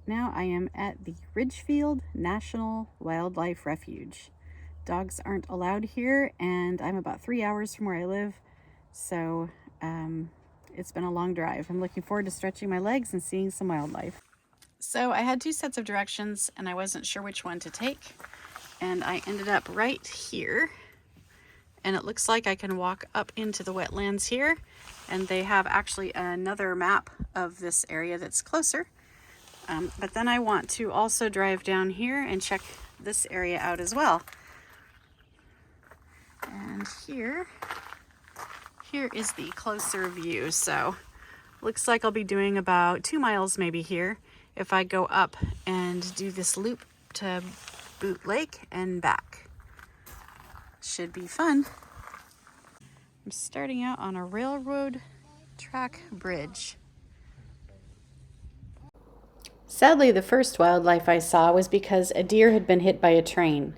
now I am at the Ridgefield National Wildlife Refuge. Dogs aren't allowed here, and I'm about 3 hours from where I live, so it's been a long drive. I'm looking forward to stretching my legs and seeing some wildlife. So I had two sets of directions, and I wasn't sure which one to take, and I ended up right here. And it looks like I can walk up into the wetlands here, and they have actually another map of this area that's closer. But then I want to also drive down here and check this area out as well. And here is the closer view. So looks like I'll be doing about 2 miles maybe here if I go up and do this loop to Boot Lake and back. Should be fun. I'm starting out on a railroad track bridge. Sadly, the first wildlife I saw was because a deer had been hit by a train.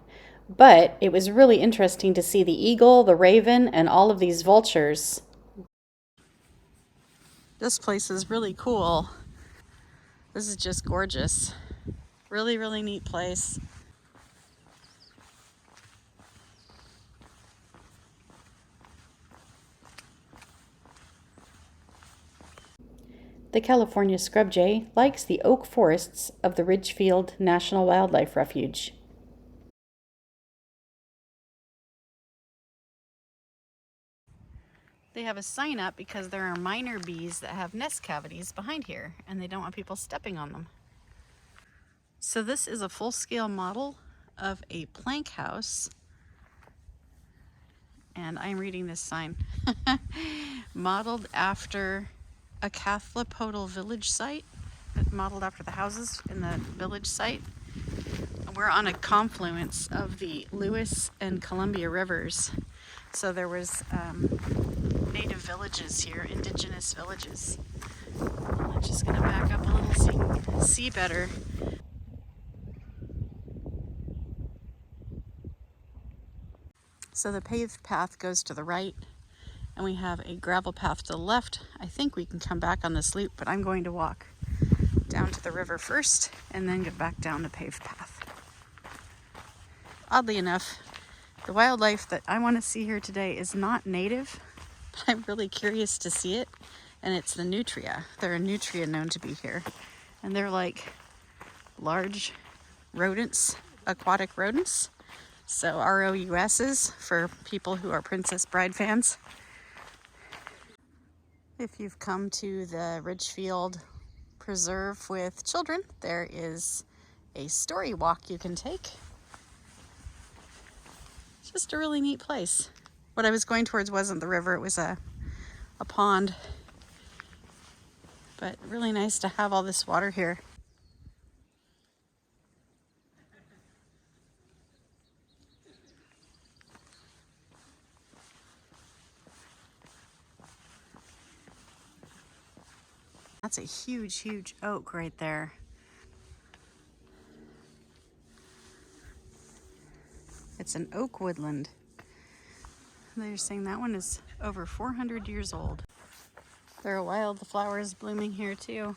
But it was really interesting to see the eagle, the raven, and all of these vultures. This place is really cool. This is just gorgeous. Really, really neat place. The California scrub jay likes the oak forests of the Ridgefield National Wildlife Refuge. They have a sign up because there are minor bees that have nest cavities behind here, and they don't want people stepping on them. So this is a full-scale model of a plank house, and I'm reading this sign. Modeled after a Cathlopodal village site, modeled after the houses in the village site. We're on a confluence of the Lewis and Columbia rivers. So there was native villages here, indigenous villages. I'm just gonna back up a little so you can see better. So the paved path goes to the right, and we have a gravel path to the left. I think we can come back on this loop, but I'm going to walk down to the river first and then get back down the paved path. Oddly enough, the wildlife that I want to see here today is not native, but I'm really curious to see it, and it's the nutria. They're a nutria known to be here, and they're like large rodents, aquatic rodents. So ROUSs for people who are Princess Bride fans. If you've come to the Ridgefield Preserve with children, there is a story walk you can take. It's just a really neat place. What I was going towards wasn't the river, it was a pond. But really nice to have all this water here. That's a huge, huge oak right there. It's an oak woodland. They're saying that one is over 400 years old. There are wildflowers blooming here too.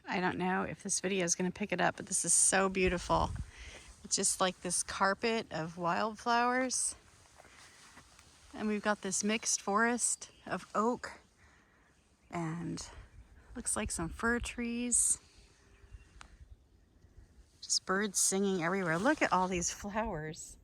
I don't know if this video is going to pick it up, but this is so beautiful. It's just like this carpet of wildflowers. And we've got this mixed forest of oak and looks like some fir trees. Just birds singing everywhere. Look at all these flowers.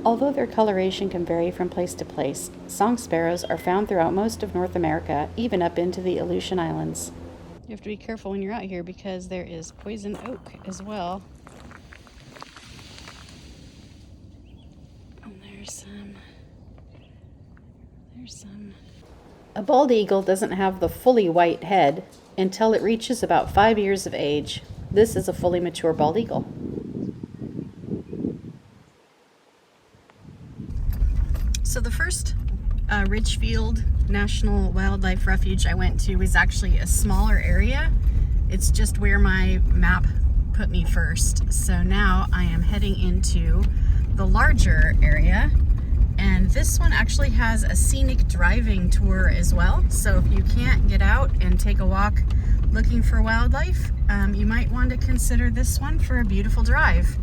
Although their coloration can vary from place to place, song sparrows are found throughout most of North America, even up into the Aleutian Islands. You have to be careful when you're out here because there is poison oak as well. And there's some. A bald eagle doesn't have the fully white head until it reaches about 5 years of age. This is a fully mature bald eagle. So the first Ridgefield National Wildlife Refuge I went to was actually a smaller area. It's just where my map put me first. So now I am heading into the larger area, and this one actually has a scenic driving tour as well. So if you can't get out and take a walk looking for wildlife, you might want to consider this one for a beautiful drive.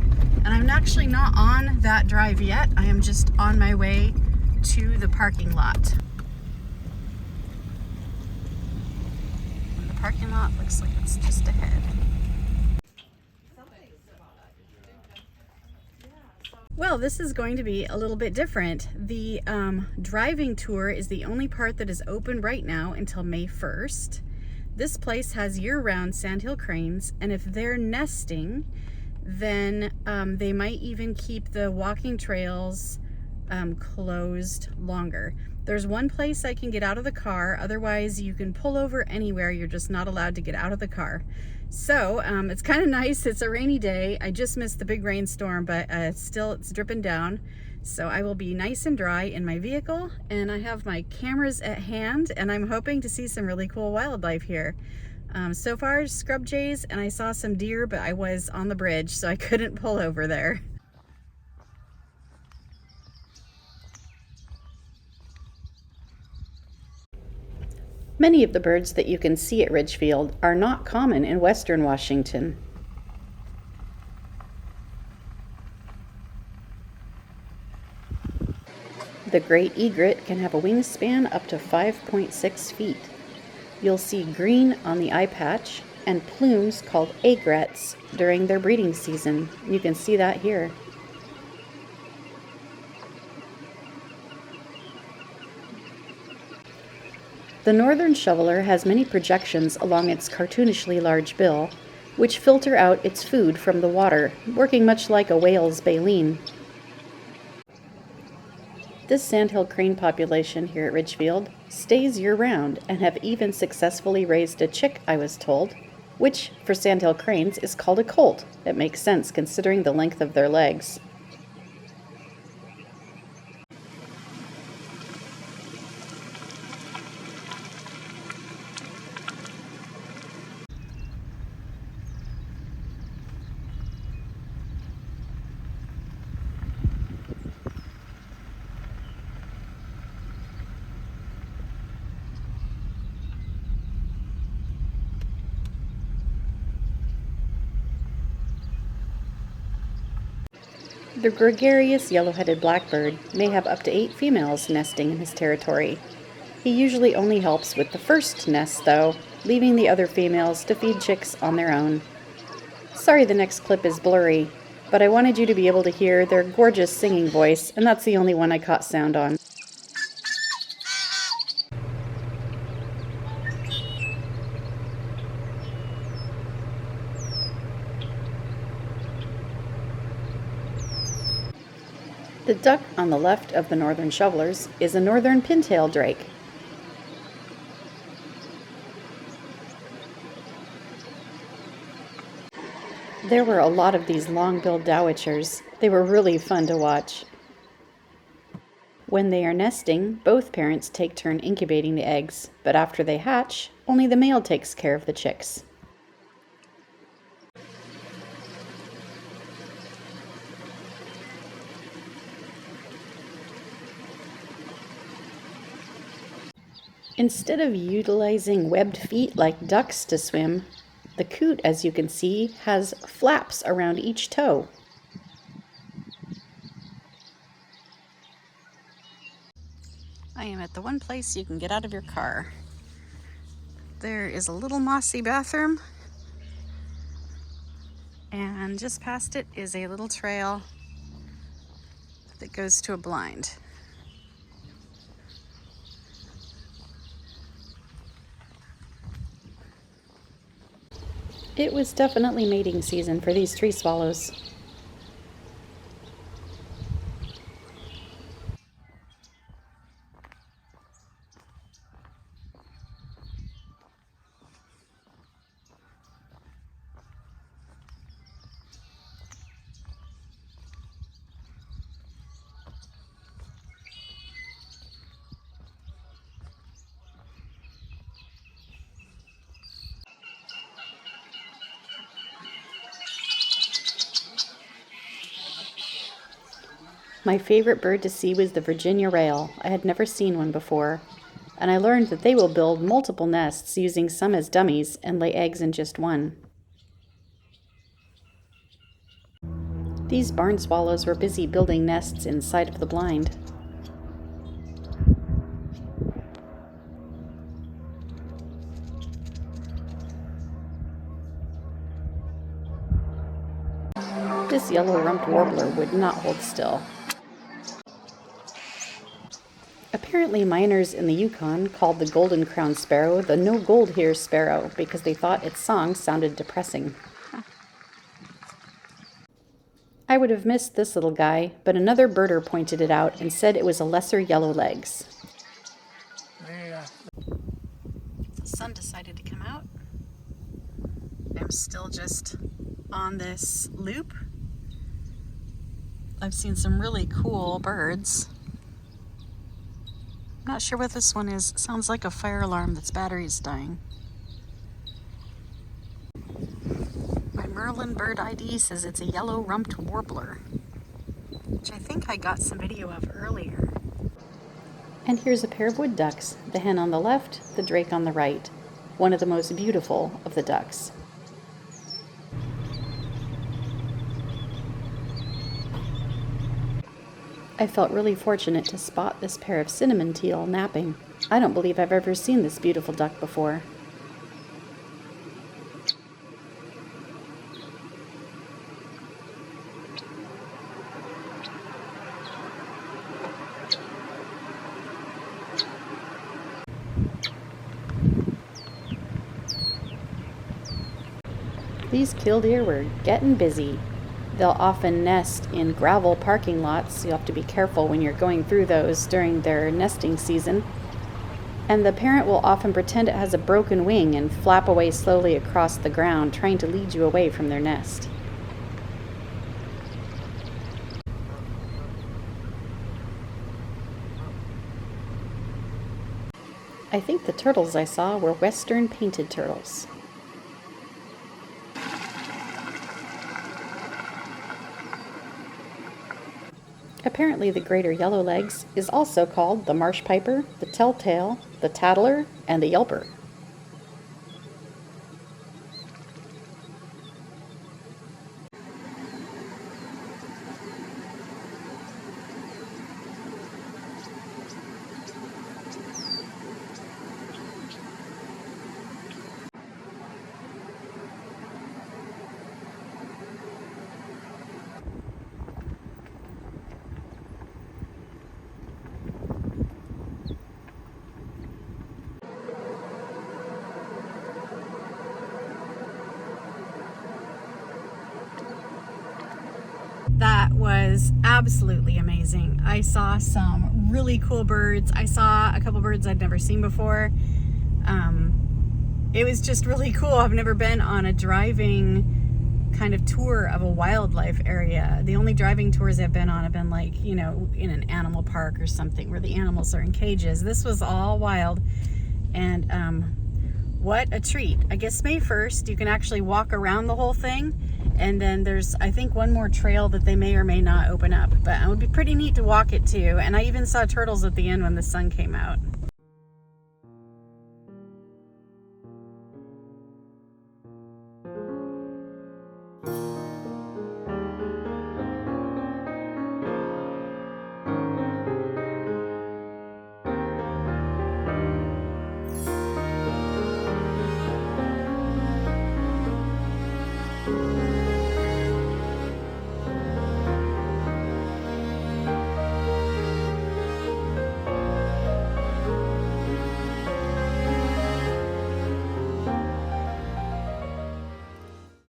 And I'm actually not on that drive yet. I am just on my way to the parking lot. And the parking lot looks like it's just ahead. Well, this is going to be a little bit different. The driving tour is the only part that is open right now until May 1st. This place has year-round sandhill cranes, and if they're nesting, then they might even keep the walking trails closed longer. There's one place I can get out of the car, otherwise you can pull over anywhere, you're just not allowed to get out of the car. So it's kind of nice. It's a rainy day. I just missed the big rainstorm, but still it's dripping down. So I will be nice and dry in my vehicle, and I have my cameras at hand, and I'm hoping to see some really cool wildlife here. So far, scrub jays, and I saw some deer, but I was on the bridge, so I couldn't pull over there. Many of the birds that you can see at Ridgefield are not common in western Washington. The great egret can have a wingspan up to 5.6 feet. You'll see green on the eye patch and plumes called egrets during their breeding season. You can see that here. The northern shoveler has many projections along its cartoonishly large bill, which filter out its food from the water, working much like a whale's baleen. This sandhill crane population here at Ridgefield stays year-round and have even successfully raised a chick, I was told, which, for sandhill cranes, is called a colt. It makes sense considering the length of their legs. The gregarious yellow-headed blackbird may have up to 8 females nesting in his territory. He usually only helps with the first nest, though, leaving the other females to feed chicks on their own. Sorry the next clip is blurry, but I wanted you to be able to hear their gorgeous singing voice, and that's the only one I caught sound on. The duck on the left of the northern shovelers is a northern pintail drake. There were a lot of these long-billed dowitchers. They were really fun to watch. When they are nesting, both parents take turn incubating the eggs, but after they hatch, only the male takes care of the chicks. Instead of utilizing webbed feet like ducks to swim, the coot, as you can see, has flaps around each toe. I am at the one place you can get out of your car. There is a little mossy bathroom, and just past it is a little trail that goes to a blind. It was definitely mating season for these tree swallows. My favorite bird to see was the Virginia rail. I had never seen one before, and I learned that they will build multiple nests using some as dummies and lay eggs in just one. These barn swallows were busy building nests inside of the blind. This yellow-rumped warbler would not hold still. Apparently miners in the Yukon called the golden-crowned sparrow the no gold here sparrow because they thought its song sounded depressing. I would have missed this little guy, but another birder pointed it out and said it was a lesser yellowlegs. The sun decided to come out. I'm still just on this loop. I've seen some really cool birds. I'm not sure what this one is. It sounds like a fire alarm that's battery is dying. My Merlin bird ID says it's a yellow-rumped warbler, which I think I got some video of earlier. And here's a pair of wood ducks, the hen on the left, the drake on the right, one of the most beautiful of the ducks. I felt really fortunate to spot this pair of cinnamon teal napping. I don't believe I've ever seen this beautiful duck before. These killdeer were getting busy. They'll often nest in gravel parking lots, so you have to be careful when you're going through those during their nesting season. And the parent will often pretend it has a broken wing and flap away slowly across the ground, trying to lead you away from their nest. I think the turtles I saw were western painted turtles. Apparently the greater yellowlegs is also called the marsh piper, the telltale, the tattler, and the yelper. That was absolutely amazing. I saw some really cool birds. I saw a couple birds I'd never seen before. It was just really cool. I've never been on a driving kind of tour of a wildlife area. The only driving tours I've been on have been like, you know, in an animal park or something where the animals are in cages. This was all wild, and what a treat. I guess May 1st you can actually walk around the whole thing, and then there's, I think, one more trail that they may or may not open up, but it would be pretty neat to walk it too. And I even saw turtles at the end when the sun came out.